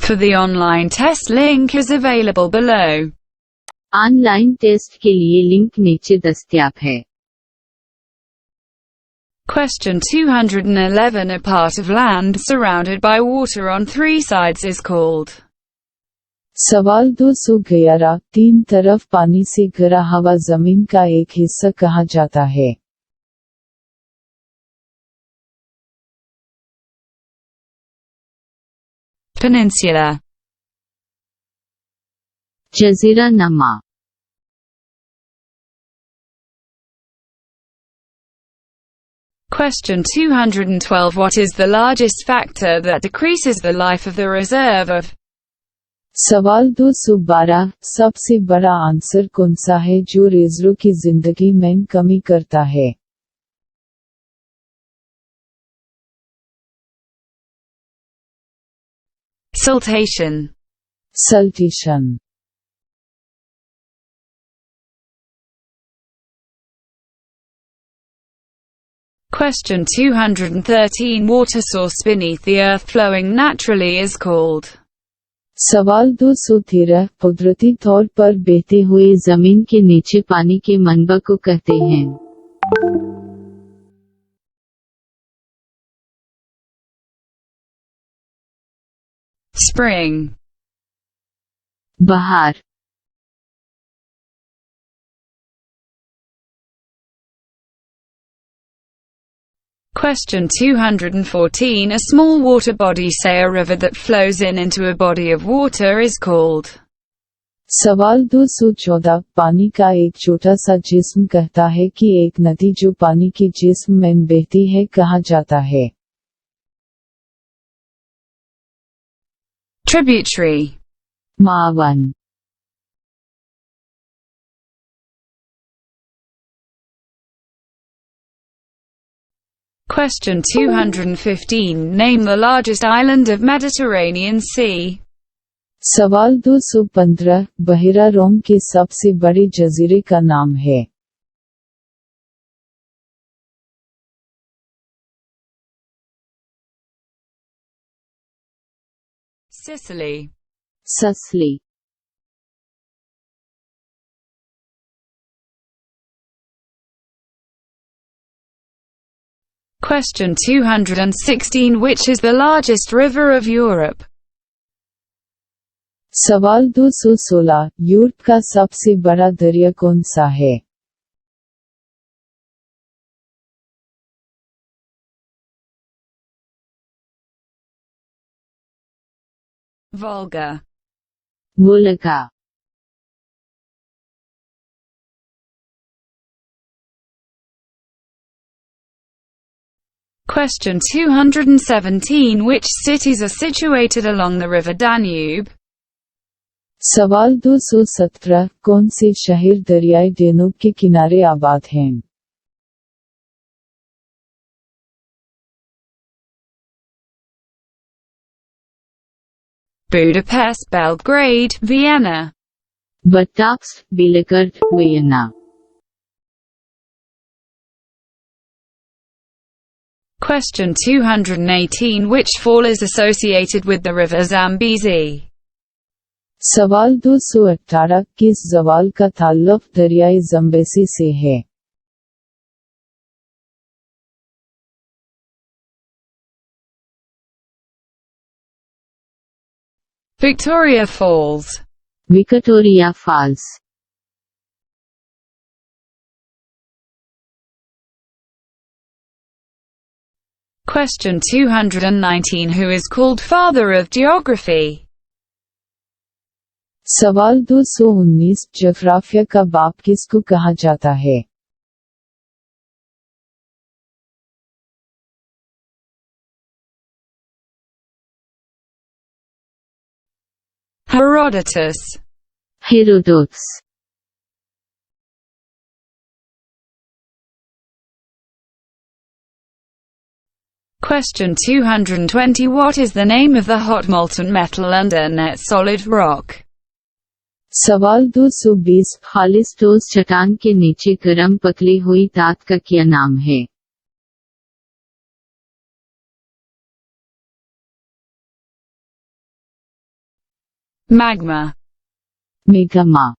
For the online test, link is available below. Online test के लिए link नीचे दस्तयाब है। Question 211. A part of land surrounded by water on three sides is called. सवाल 211, तीन तरफ पानी से घिरा हुआ जमीन का एक हिस्सा कहा जाता है। Peninsula. जजीरा नमा। Question 212. What is the largest factor that decreases the life of the reserve of? सवाल 212, सबसे बड़ा आंसर कौन सा है जो रिजर्व की जिंदगी में कमी करता है? Siltation. सल्टेशन। Question 213. Water source beneath the earth flowing naturally is called. सवाल 213, कुदरती तौर पर बहते हुए जमीन के नीचे पानी के मनबा को कहते हैं। Spring. बहार। Question 214. A small water body, say a river that flows into a body of water, is called. सवाल 214, पानी का एक छोटा सा जिस्म कहता है कि एक नदी जो पानी के जिस्म में बहती है कहा जाता है। Tributary. मावन। Question 215. Name the largest island of Mediterranean Sea. सवाल 215, बहिरा रोम के सबसे बड़े जजीरे का नाम है। Sicily. ससली। Question 216. Which is the largest river of Europe? सवाल 216, यूरोप का सबसे बड़ा दरिया कौन सा है? Volga. Volga. Question 217. Which cities are situated along the river Danube? सवाल 217, कौन से शहर दरियाई डेन्यूब के किनारे आबाद हैं? Budapest, Belgrade, Vienna. बटाक्स, Belgrade, Vienna. Question 218. Which fall is associated with the river Zambezi? सवाल 218, किस जवाल का ताल्लुक दरियाई ज़म्बेसी से है? Victoria Falls. Victoria Falls. Question 219. Who is called father of geography? सवाल 219, जोग्राफिया का बाप किसको कहा जाता है? Herodotus. Herodotus. Question 220. What is the name of the hot molten metal underneath solid rock? सवाल 220, खालिस ठोस चट्टान के नीचे गरम पतली हुई धात का क्या नाम है? magma, magma,